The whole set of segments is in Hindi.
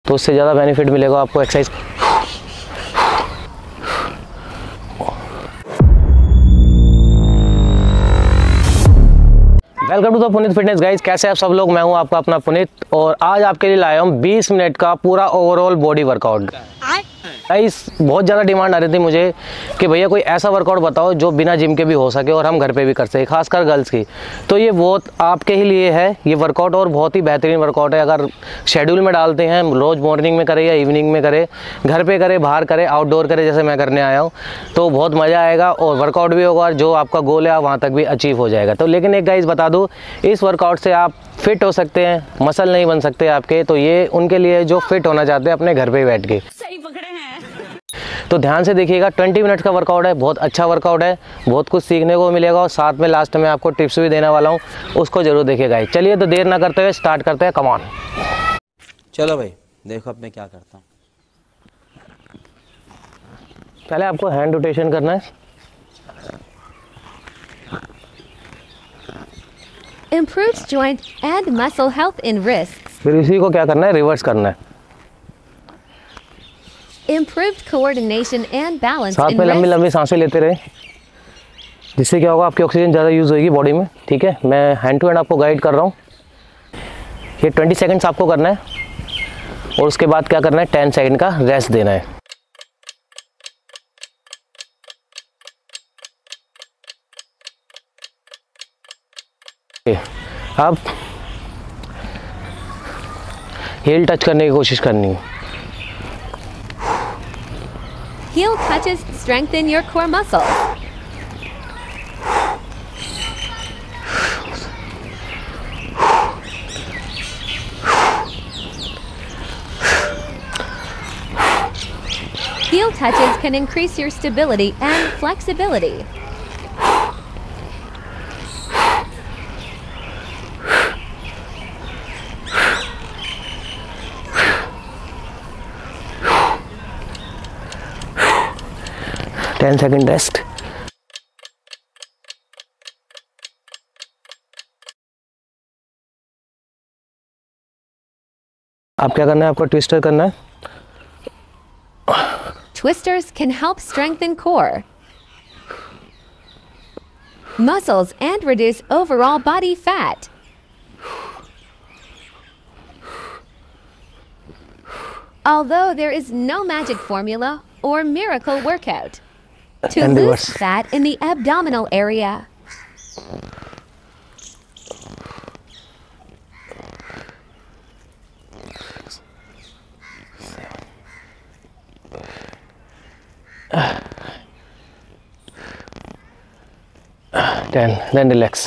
तो उससे ज़्यादा बेनिफिट मिलेगा आपको exercise. Welcome to the Puneet fitness guys. कैसे आप सब लोग, मैं हूं आपका अपना पुनीत और आज आपके लिए लाया हूं 20 मिनट का पूरा ओवरऑल बॉडी वर्कआउट। गाइस बहुत ज़्यादा डिमांड आ रही थी मुझे कि भैया कोई ऐसा वर्कआउट बताओ जो बिना जिम के भी हो सके और हम घर पे भी कर सके, खासकर गर्ल्स की। तो ये बहुत आपके ही लिए है ये वर्कआउट और बहुत ही बेहतरीन वर्कआउट है। अगर शेड्यूल में डालते हैं, रोज़ मॉर्निंग में करें या इवनिंग में करें, घर पे करें, बाहर करें, आउटडोर करें जैसे मैं करने आया हूँ, तो बहुत मज़ा आएगा और वर्कआउट भी होगा और जो आपका गोल है वहाँ तक भी अचीव हो जाएगा। तो लेकिन एक गाइस बता दूँ, इस वर्कआउट से आप फिट हो सकते हैं, मसल नहीं बन सकते आपके, तो ये उनके लिए जो फिट होना चाहते हैं अपने घर पे बैठ के। सही पकड़े हैं। तो ध्यान से देखिएगा, 20 मिनट का वर्कआउट है, बहुत अच्छा वर्कआउट है, बहुत कुछ सीखने को मिलेगा और साथ में लास्ट में आपको टिप्स भी देने वाला हूँ, उसको जरूर देखिएगा। चलिए तो देर ना करते हुए स्टार्ट करते हैं, कम ऑन। चलो भाई देखो अब मैं क्या करता हूँ। पहले आपको हैंड रोटेशन करना है। Improves joint and muscle health in wrists. फिर इसी को क्या करना है, रिवर्स करना है। Improved coordination and balance साथ in में लंबी wrists. लंबी सांसें लेते रहे, जिससे क्या होगा, आपकी ऑक्सीजन ज़्यादा यूज़ होगी बॉडी में। ठीक है, मैं हैंड टू हैंड आपको गाइड कर रहा हूँ। ये 20 सेकंड्स आपको करना है और उसके बाद क्या करना है, 10 सेकंड का रेस्ट देना है। अब हील टच करने की कोशिश करनी है। Heel touches strengthen your core muscles. Heel touches can increase your stability and flexibility. Ten second rest. आप क्या करना है, आपको ट्विस्टर करना है। Twisters can help strengthen core muscles and reduce overall body fat. Although there is no magic formula or miracle workout to And lose reverse. fat in the abdominal area. Then relax.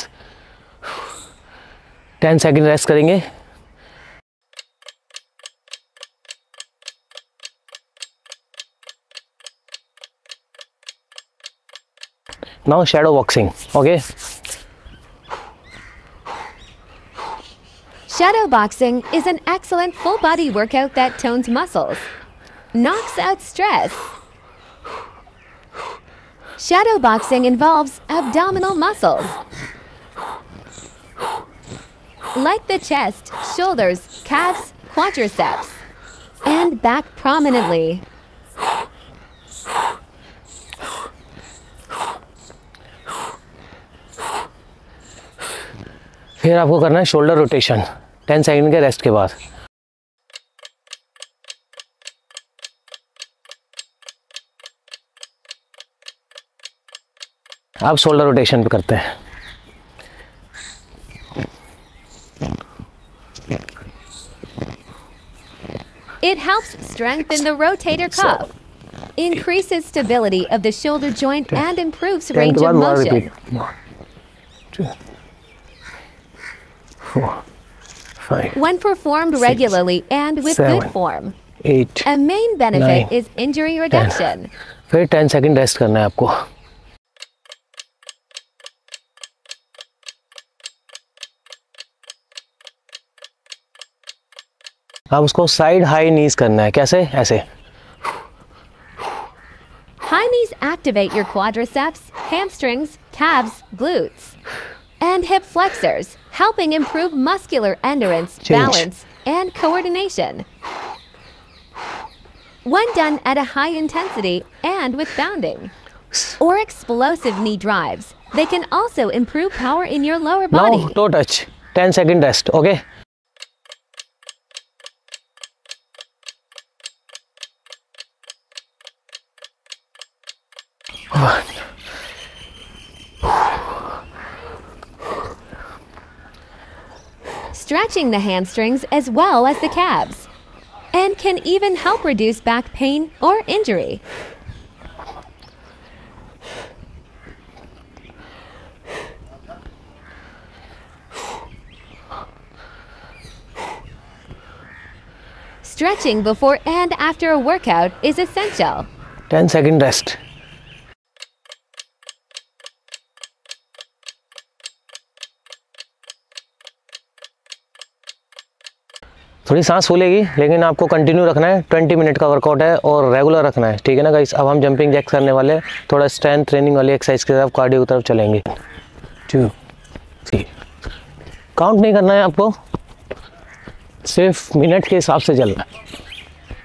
10 second rest करेंगे। Now shadow boxing, okay? Shadow boxing is an excellent full body workout that tones muscles, knocks out stress. Shadow boxing involves abdominal muscles like the chest, shoulders, calves, quadriceps, and back prominently. फिर आपको करना है शोल्डर रोटेशन 10 सेकंड के रेस्ट के बाद। आप शोल्डर रोटेशन पे करते हैं। It helps strengthen the rotator cuff, increases stability of the shoulder joint, and improves 10 range के of बाद one motion. repeat, 1 2 4 5 When performed regularly and with 7, good form, 8 a main benefit 9, is injury reduction. फिर 10 सेकंड रेस्ट करना है आपको। अब उसको साइड हाई नीज करना है। कैसे? ऐसे। High knees activate your quadriceps, hamstrings, calves, glutes, and hip flexors, helping improve muscular endurance, Change. balance, and coordination. when done at a high intensity and with bounding or explosive knee drives. They can also improve power in your lower body. Now toe touch, 10 second rest. Okay. Stretching the hamstrings as well as the calves, and can even help reduce back pain or injury. Stretching before and after a workout is essential. 10 second rest. थोड़ी सांस फूलेगी, लेकिन आपको कंटिन्यू रखना है। 20 मिनट का वर्कआउट है और रेगुलर रखना है, ठीक है ना गाइस। अब हम जंपिंग जैक्स करने वाले, थोड़ा स्ट्रेंथ ट्रेनिंग वाली एक्सरसाइज की तरफ, कार्डियो की तरफ चलेंगे। 2 3 काउंट नहीं करना है आपको, सिर्फ मिनट के हिसाब से चलना है।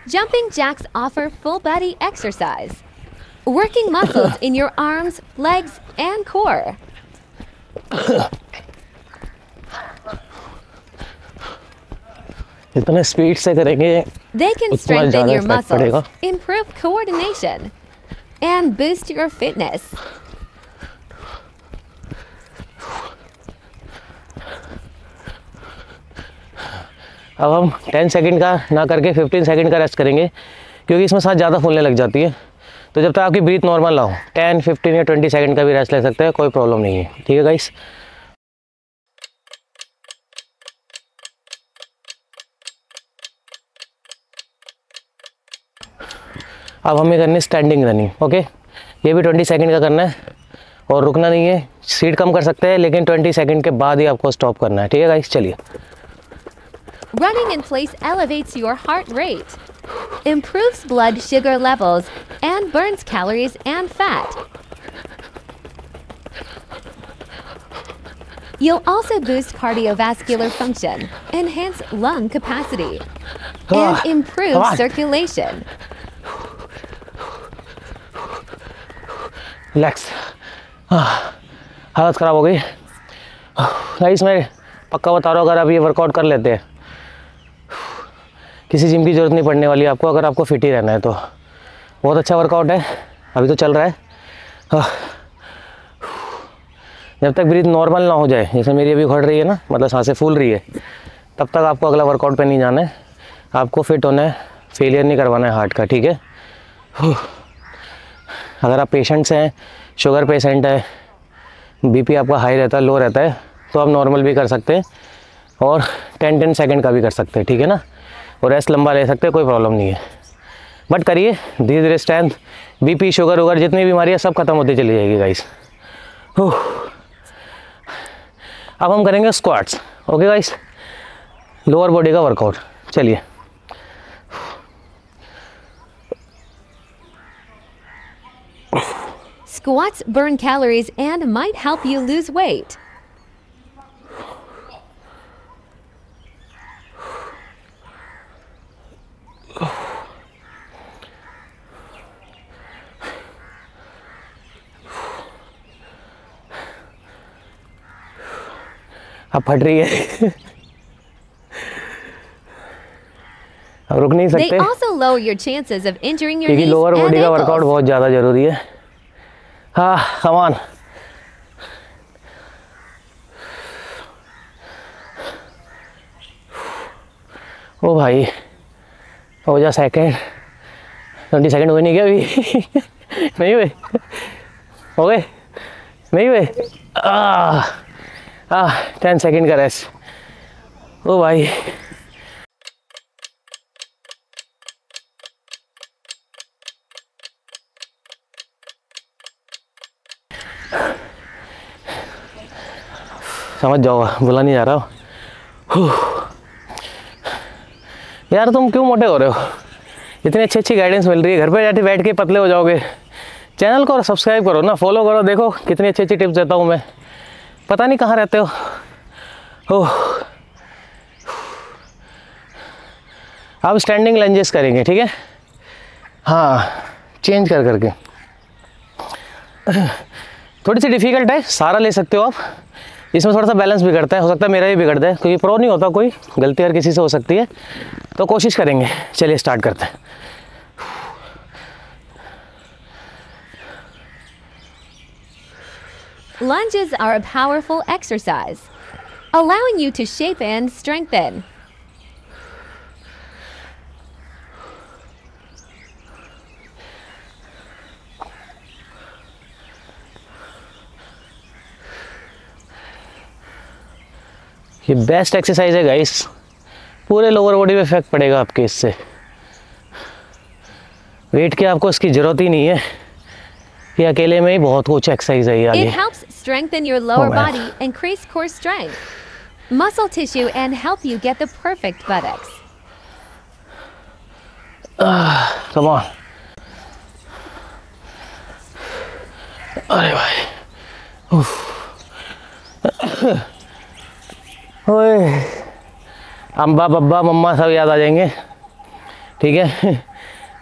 Jumping jacks offer full body exercise, working muscles in your arms, legs, and core. जितना स्पीड से करेंगे They can उतना strengthen ज़्यादा your इफेक्ट पड़ेगा। muscles, improve coordination, and boost your fitness. अब हम 10 सेकंड का ना करके 15 सेकंड का रेस्ट करेंगे, क्योंकि इसमें सांस ज़्यादा फूलने लग जाती है। तो जब तक आपकी ब्रीथ नॉर्मल ना हो, 10, 15 या 20 सेकंड का भी रेस्ट ले सकते हैं, कोई प्रॉब्लम नहीं है, ठीक है गाइस। अब हमें करनी है स्टैंडिंग रनिंग। ओके, ये भी 20 सेकंड का करना है और रुकना नहीं है। स्पीड कम कर सकते हैं, लेकिन 20 सेकंड के बाद ही आपको स्टॉप करना है, ठीक है गाइस। चलिए। Running in place elevates your heart rate, improves blood sugar levels, and burns calories and fat. You'll also boost cardiovascular function, enhance lung capacity, and improve circulation. Relax. हालत ख़राब हो गई गाइस। मैं पक्का बता रहा हूँ, अगर आप ये वर्कआउट कर लेते हैं, किसी जिम की ज़रूरत नहीं पड़ने वाली आपको, अगर आपको फिट ही रहना है तो। बहुत अच्छा वर्कआउट है, अभी तो चल रहा है। जब तक ब्रीथ नॉर्मल ना हो जाए, जैसे मेरी अभी उखड़ रही है ना, मतलब सांसें फूल रही है, तब तक आपको अगला वर्कआउट पे नहीं जाना है। आपको फिट होना है, फेलियर नहीं करवाना है हार्ट का, ठीक है। अगर आप पेशेंट्स हैं, शुगर पेशेंट है, बीपी आपका हाई रहता है, लो रहता है, तो आप नॉर्मल भी कर सकते हैं और 10 सेकंड का भी कर सकते हैं, ठीक है ना। और रेस्ट लंबा ले सकते हैं, कोई प्रॉब्लम नहीं है। बट करिए धीरे धीरे, स्ट्रेंथ, बीपी, शुगर वगैरह जितनी बीमारी है सब खत्म होती चली जाएगी गाइस। अब हम करेंगे squats. Okay guys, lower body का वर्कआउट। चलिए। Squats burn calories and might help you lose weight. अब फट रही है। अब रुक नहीं They सकते, also lower your chances of injuring your क्योंकि knees लोअर and बॉडी का वर्कआउट ankles. बहुत ज़्यादा ज़रूरी है। हाँ, कम ऑन। ओ भाई, हो जा सेकेंड। 20 सेकेंड हुए नहीं क्या अभी? नहीं हुए? हो गए? नहीं हुए? 10 सेकेंड का रेस्ट। ओ भाई, समझ जाओ, बुला नहीं जा रहा हूँ। यार तुम क्यों मोटे हो रहे हो? इतनी अच्छी अच्छी गाइडेंस मिल रही है, घर पे जाके बैठ के पतले हो जाओगे। चैनल को सब्सक्राइब करो ना, फॉलो करो, देखो कितनी अच्छी अच्छी टिप्स देता हूँ मैं। पता नहीं कहाँ रहते हो। ओह, अब स्टैंडिंग लंजेस करेंगे, ठीक है। हाँ, चेंज कर करके। थोड़ी सी डिफ़िकल्ट है, सारा ले सकते हो आप। इसमें थोड़ा सा बैलेंस बिगड़ता है, हो सकता है मेरा भी बिगड़ जाए, क्योंकि प्रो नहीं होता कोई, गलती हर किसी से हो सकती है, तो कोशिश करेंगे। चलिए स्टार्ट करते हैं। Lunges are a powerful exercise, allowing you to shape and strengthen. ये बेस्ट एक्सरसाइज है गाइस, पूरे लोअर बॉडी पे इफेक्ट पड़ेगा आपके इससे। वेट की आपको इसकी ज़रूरत ही नहीं है, ये अकेले में ही बहुत कुछ एक्सरसाइज है ये आगे। It helps strengthen your lower Oh, man. body, increase core strength, muscle tissue, and help you get the perfect buttocks. Come on. अरे भाई, ओए, अम्बा बब्बा मम्मा सब याद आ जाएंगे। ठीक है,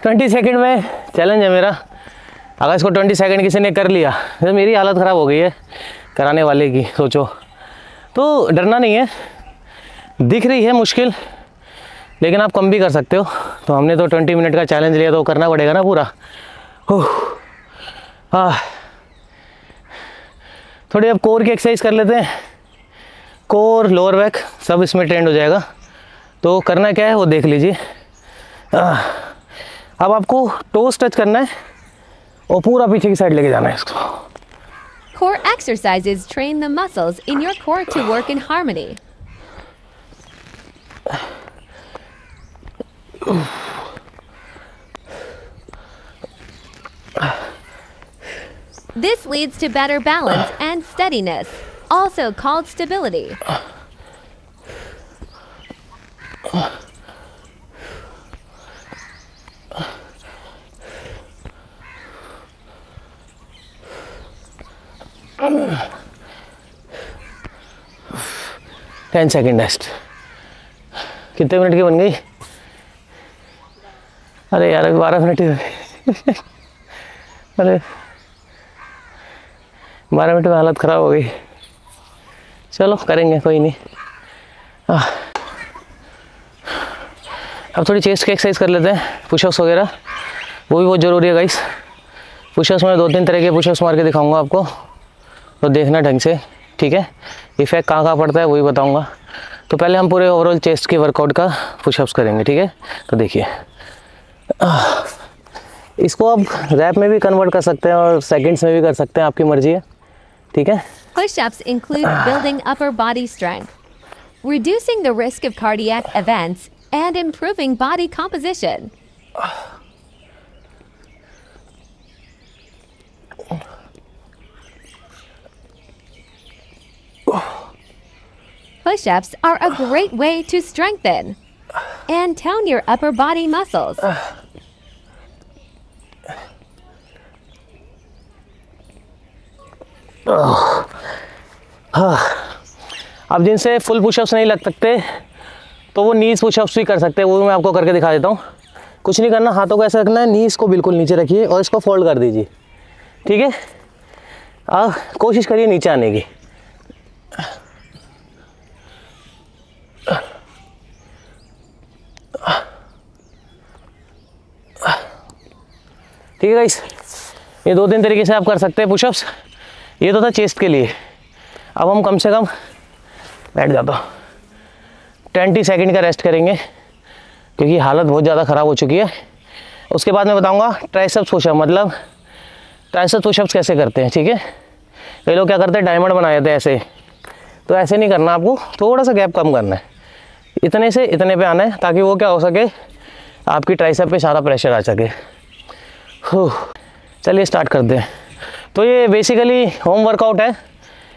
20 सेकंड में चैलेंज है मेरा। अगर इसको 20 सेकंड किसी ने कर लिया तो मेरी हालत ख़राब हो गई है कराने वाले की, सोचो। तो डरना नहीं है, दिख रही है मुश्किल, लेकिन आप कम भी कर सकते हो। तो हमने तो 20 मिनट का चैलेंज लिया, तो करना पड़ेगा ना पूरा। थोड़ी अब कोर की एक्सरसाइज कर लेते हैं। कोर, लोअर बैक सब इसमें ट्रेंड हो जाएगा। तो करना क्या है वो देख लीजिए। अब आपको टोस टच करना है और पूरा पीछे की साइड लेके जाना है इसको। Core exercises train the muscles in your core to work in harmony. This leads to better balance and steadiness, also called stability. Ten second rest. कितने मिनट की बन गई? अरे यार अभी 12 मिनट ही हुए। अरे 12 मिनट में हालत ख़राब हो गई। चलो करेंगे, कोई नहीं। अब थोड़ी चेस्ट की एक्सरसाइज कर लेते हैं, पुशअप्स वगैरह, वो भी बहुत ज़रूरी है गाइस। पुशअप्स में 2-3 तरह के पुशअप्स मार के दिखाऊंगा आपको, तो देखना ढंग से, ठीक है। इफेक्ट कहाँ कहाँ पड़ता है वही बताऊंगा। तो पहले हम पूरे ओवरऑल चेस्ट के वर्कआउट का पुशअप्स करेंगे, ठीक है। तो देखिए, इसको आप रैप में भी कन्वर्ट कर सकते हैं और सेकंड्स में भी कर सकते हैं, आपकी मर्जी है, ठीक है। Push-ups include building upper body strength, reducing the risk of cardiac events, and improving body composition. Push-ups are a great way to strengthen and tone your upper body muscles. अब जिनसे फुल पुशअप्स नहीं लग सकते तो वो नीज पुशअप्स भी कर सकते हैं, वो मैं आपको करके दिखा देता हूँ। कुछ नहीं करना, हाथों को ऐसा रखना है, नीज को बिल्कुल नीचे रखिए और इसको फोल्ड कर दीजिए, ठीक है। आप कोशिश करिए नीचे आने की। ठीक है गाइस, ये 2-3 तरीके से आप कर सकते हैं पुशअप्स। ये तो था चेस्ट के लिए। अब हम कम से कम, बैठ जाता हूँ, 20 सेकंड का रेस्ट करेंगे, क्योंकि हालत बहुत ज़्यादा ख़राब हो चुकी है। उसके बाद मैं बताऊँगा ट्राइसेप्स पुशअप, मतलब ट्राइसेप्स पुशअप्स कैसे करते हैं, ठीक है। ये लोग क्या करते हैं, डायमंड बना देते हैं ऐसे, तो ऐसे नहीं करना आपको, थोड़ा सा गैप कम करना है, इतने से इतने पे आना है, ताकि वो क्या हो सके, आपकी ट्राइसेप पे सारा प्रेशर आ सके। चलिए स्टार्ट करते हैं। तो ये बेसिकली होम वर्कआउट है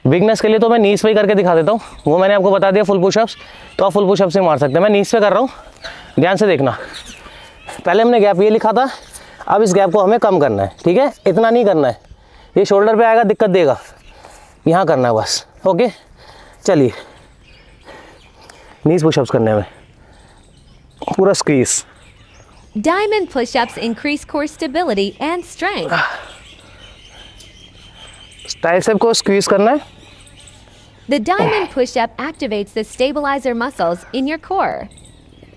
बिगनर्स के लिए, तो मैं नीज पे ही करके दिखा देता हूँ। वो मैंने आपको बता दिया फुल पुशअप्स, तो आप फुल पुशअप्स से मार सकते हैं। मैं नीज पे कर रहा हूँ, ध्यान से देखना। पहले हमने गैप ये लिखा था, अब इस गैप को हमें कम करना है, ठीक है। इतना नहीं करना है, ये शोल्डर पे आएगा दिक्कत देगा, यहाँ करना है बस, ओके। चलिए, नीज पुशअप्स करने में पूरा squeeze. Diamond push-ups increase core stability and strength. Tricep को स्क्वीज करना है। The diamond push-up activates the stabilizer muscles in your core,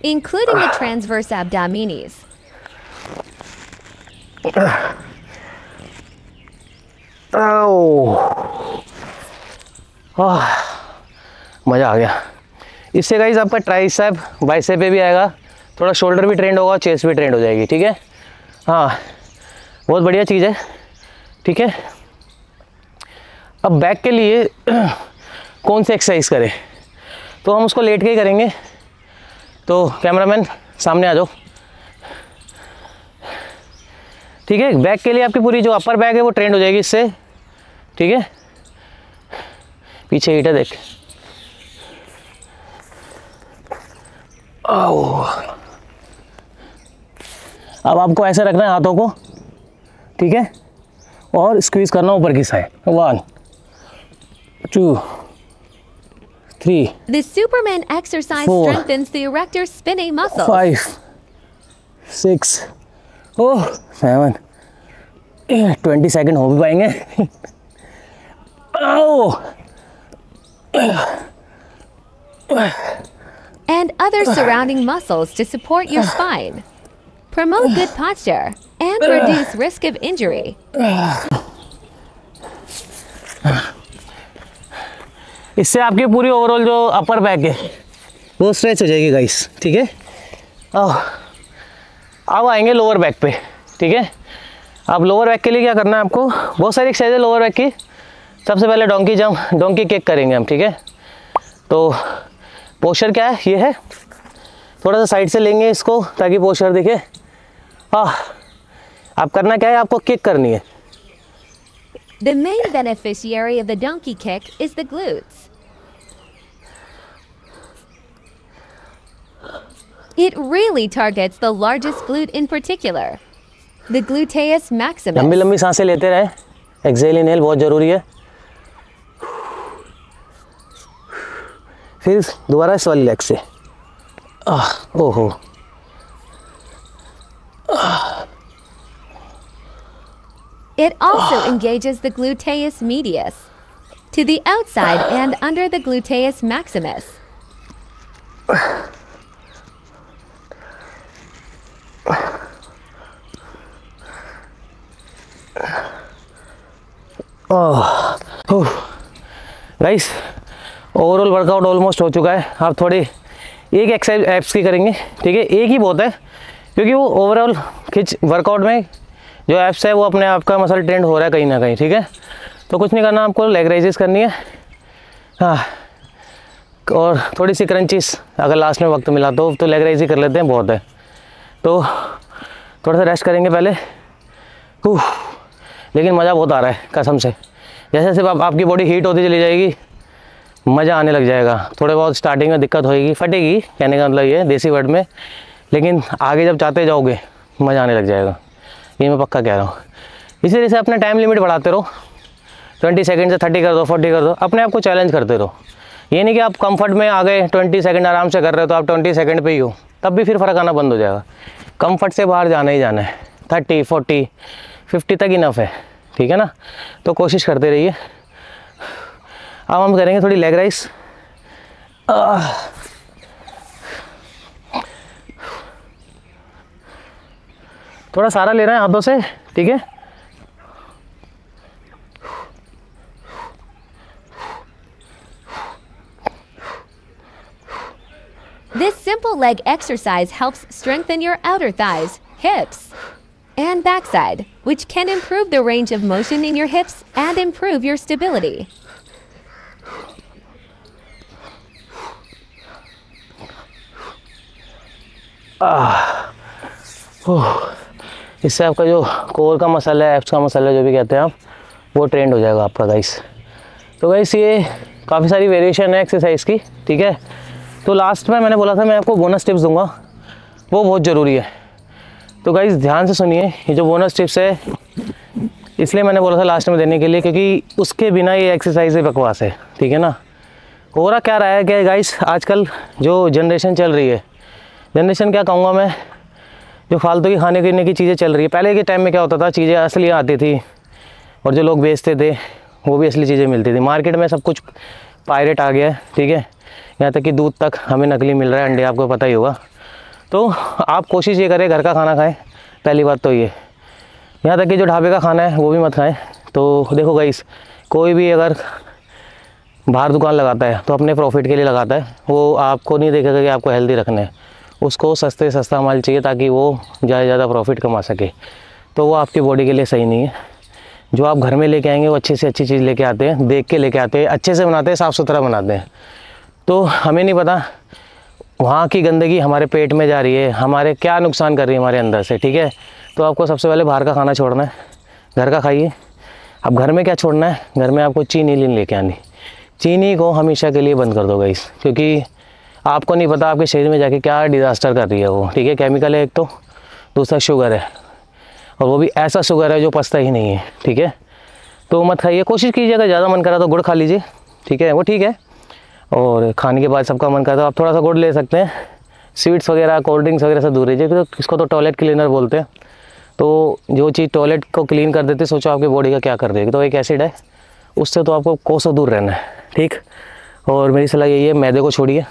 including the transverse abdominis. मज़ा आ गया। इससे गाइस आपका ट्राइसेप बाइसेप पे भी आएगा, थोड़ा शोल्डर भी ट्रेंड होगा, चेस्ट भी ट्रेंड हो जाएगी। ठीक है, हाँ बहुत बढ़िया चीज़ है। ठीक है, अब बैक के लिए कौन सी एक्सरसाइज करें, तो हम उसको लेट के ही करेंगे। तो कैमरामैन सामने आ जाओ। ठीक है, बैक के लिए आपकी पूरी जो अपर बैक है वो ट्रेंड हो जाएगी इससे। ठीक है, पीछे हीटर देख। अब आपको ऐसे रखना है हाथों को। ठीक है, और स्क्वीज करना ऊपर की side. 1 2 3 The Superman exercise 4 strengthens the erector spinae muscles. 5 6 7 20 second हो भी पाएंगे। And other surrounding muscles to support your spine. Promote good posture and reduce risk of injury. इससे आपकी पूरी ओवरऑल जो अपर बैक है वो स्ट्रेच हो जाएगी गाइस। ठीक है, अब आएंगे लोअर बैक पे। ठीक है, अब लोअर बैक के लिए क्या करना है आपको, बहुत सारी एक्सरसाइज है लोअर बैक की। सबसे पहले डोंकी जंप, डोंकी किक करेंगे हम। ठीक है, तो पोस्चर क्या है, ये है। थोड़ा सा साइड से लेंगे इसको ताकि पोस्चर दिखे। अब करना क्या है, आपको किक करनी है। The main beneficiary of the donkey kick is the glutes. It really targets the largest glute in particular, the gluteus maximus. लंबी लंबी सांसें लेते रहे। एक्सेल इनहेल बहुत ज़रूरी है। फिर दोबारा इस वाली लेग से। ओहो, It also engages the gluteus medius to the outside and under the gluteus maximus. Guys, overall workout almost हो चुका है। आप थोड़ी एक एक्सरसाइज एप्स की करेंगे। ठीक है, एक ही बहुत है, क्योंकि वो ओवरऑल खिंच वर्कआउट में जो एप्स है वो अपने आप का मसल ट्रेंड हो रहा है कहीं ना कहीं। ठीक है, तो कुछ नहीं करना, आपको लेग रेजेस करनी है। हाँ, और थोड़ी सी क्रंचीज अगर लास्ट में वक्त मिला तो लेग रेज ही कर लेते हैं, बहुत है। तो थोड़ा सा रेस्ट करेंगे पहले। लेकिन मज़ा बहुत आ रहा है कसम से। जैसे जैसे आपकी बॉडी हीट होती चली जाएगी, मज़ा आने लग जाएगा। थोड़े बहुत स्टार्टिंग में दिक्कत होएगी, फटेगी, कहने का मतलब ये देसी वर्ड में, लेकिन आगे जब चाहते जाओगे मज़ा आने लग जाएगा। ये मैं पक्का कह रहा हूँ। इसी तरह से अपना टाइम लिमिट बढ़ाते रहो। 20 सेकंड से 30 कर दो, 40 कर दो। अपने आप को चैलेंज करते रहो। ये नहीं कि आप कंफर्ट में आ गए, 20 सेकंड आराम से कर रहे हो तो आप 20 सेकंड पे ही हो, तब भी फिर फ़र्क आना बंद हो जाएगा। कंफर्ट से बाहर जाना ही जाना है। 30 40 50 तक इनफ है। ठीक है ना, तो कोशिश करते रहिए। अब हम करेंगे थोड़ी लेग राइस। थोड़ा सारा ले रहे हैं हाथों से। ठीक है, This simple leg exercise helps strengthen your outer thighs, hips, and backside, which can improve the range of motion in your hips and improve your stability. इससे आपका जो कोर का मसल है, एब्स का मसल है, जो भी कहते हैं आप, वो ट्रेंड हो जाएगा आपका गाइस। तो गाइस ये काफ़ी सारी वेरिएशन है एक्सरसाइज की। ठीक है, तो लास्ट में मैंने बोला था मैं आपको बोनस टिप्स दूंगा, वो बहुत ज़रूरी है। तो गाइस ध्यान से सुनिए, ये जो बोनस टिप्स है इसलिए मैंने बोला था लास्ट में देने के लिए, क्योंकि उसके बिना ये एक्सरसाइज बकवास है। ठीक है ना, हो रहा क्या रहा है कि गाइस आजकल जो जनरेशन चल रही है, जनरेशन क्या कहूँगा मैं, जो फालतू की खाने पीने की चीज़ें चल रही है। पहले के टाइम में क्या होता था, चीज़ें असली आती थी और जो लोग बेचते थे वो भी असली चीज़ें मिलती थी। मार्केट में सब कुछ पायरेट आ गया है, ठीक है, यहाँ तक कि दूध तक हमें नकली मिल रहा है, अंडे आपको पता ही होगा। तो आप कोशिश ये करें घर का खाना खाएं, पहली बात तो ये। यहाँ तक कि जो ढाबे का खाना है वो भी मत खाएं। तो देखो गाइस, कोई भी अगर बाहर दुकान लगाता है तो अपने प्रॉफिट के लिए लगाता है, वो आपको नहीं देखेगा कि आपको हेल्दी रखना है। उसको सस्ते सस्ता माल चाहिए ताकि वो ज़्यादा ज़्यादा प्रॉफिट कमा सके, तो वो आपकी बॉडी के लिए सही नहीं है। जो आप घर में लेके आएंगे वो अच्छी से अच्छी चीज़ लेके आते हैं, देख के लेके आते हैं, अच्छे से बनाते हैं, साफ़ सुथरा बनाते हैं। तो हमें नहीं पता वहाँ की गंदगी हमारे पेट में जा रही है, हमारे क्या नुकसान कर रही है हमारे अंदर से, ठीक है। तो आपको सबसे पहले बाहर का खाना छोड़ना है, घर का खाइए। अब घर में क्या छोड़ना है, घर में आपको चीनी नहीं लेके आनी। चीनी को हमेशा के लिए बंद कर दो गाइस, क्योंकि आपको नहीं पता आपके शरीर में जाके क्या डिज़ास्टर कर रही है वो, ठीक है। केमिकल है एक, तो दूसरा शुगर है, और वो भी ऐसा शुगर है जो पचता ही नहीं है, ठीक है। तो मत खाइए, कोशिश कीजिए, अगर ज़्यादा मन करा तो गुड़ खा लीजिए, ठीक है, वो ठीक है। और खाने के बाद सबका मन करता है आप थोड़ा सा गुड़ ले सकते हैं। स्वीट्स वगैरह, कोल्ड ड्रिंक्स वगैरह से दूर रहिए, क्योंकि इसको तो टॉयलेट क्लीनर बोलते हैं। तो जो चीज़ टॉयलेट को क्लीन कर देती है, सोचो आपकी बॉडी का क्या कर देगी। तो एक एसिड है, उससे तो आपको कोसों दूर रहना है, ठीक। और मेरी सलाह यही है, मैदे को छोड़िए।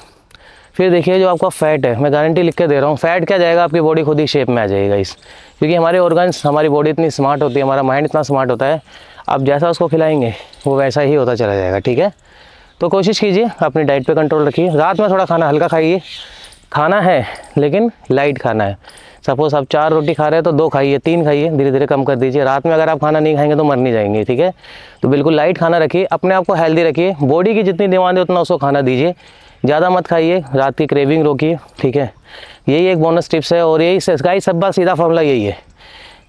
फिर देखिए जो आपका फ़ैट है, मैं गारंटी लिख के दे रहा हूँ, फ़ैट क्या जाएगा, आपकी बॉडी खुद ही शेप में आ जाएगा इस, क्योंकि हमारे ऑर्गन्स, हमारी बॉडी इतनी स्मार्ट होती है, हमारा माइंड इतना स्मार्ट होता है, आप जैसा उसको खिलाएंगे वो वैसा ही होता चला जाएगा, ठीक है। तो कोशिश कीजिए, अपनी डाइट पे कंट्रोल रखिए। रात में थोड़ा खाना हल्का खाइए, खाना है लेकिन लाइट खाना है। सपोज़ आप 4 रोटी खा रहे हैं तो 2 खाइए, 3 खाइए, धीरे धीरे कम कर दीजिए। रात में अगर आप खाना नहीं खाएंगे तो मर नहीं जाएंगे, ठीक है। तो बिल्कुल लाइट खाना रखिए, अपने आप को हेल्दी रखिए, बॉडी की जितनी डिमांड है उतना उसको खाना दीजिए। ज़्यादा मत खाइए, रात की क्रेविंग रोकिए, ठीक है। यही एक बोनस टिप्स है, और यही गाइस सब बात सीधा फॉर्मूला यही है।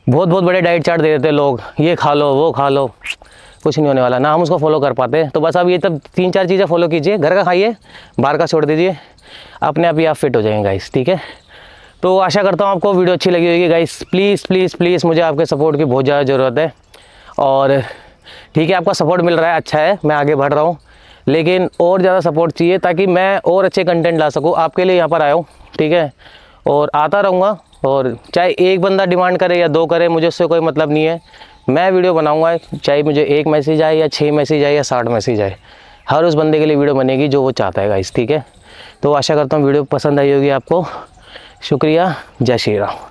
बहुत बहुत बड़े डाइट चार्ट दे देते हैं लोग, ये खा लो वो खा लो, कुछ नहीं होने वाला, ना हम उसको फॉलो कर पाते। तो बस अब ये तब 3-4 चीज़ें फॉलो कीजिए, घर का खाइए, बाहर का छोड़ दीजिए, अपने आप ही आप फिट हो जाएंगे गाइस, ठीक है। तो आशा करता हूँ आपको वीडियो अच्छी लगी होगी गाइस। प्लीज़ प्लीज़ प्लीज़ मुझे आपके सपोर्ट की बहुत ज़्यादा ज़रूरत है। और ठीक है, आपका सपोर्ट मिल रहा है, अच्छा है, मैं आगे बढ़ रहा हूँ, लेकिन और ज़्यादा सपोर्ट चाहिए ताकि मैं और अच्छे कंटेंट ला सकूँ। आपके लिए यहाँ पर आया हूँ, ठीक है, और आता रहूँगा। और चाहे एक बंदा डिमांड करे या 2 करे, मुझे उससे कोई मतलब नहीं है। मैं वीडियो बनाऊँगा, चाहे मुझे 1 मैसेज आए या 6 मैसेज आए या 60 मैसेज आए, हर उस बंदे के लिए वीडियो बनेगी जो वो चाहता है गाइस, ठीक है। तो आशा करता हूँ वीडियो पसंद आई होगी आपको। शुक्रिया, जय श्री राम।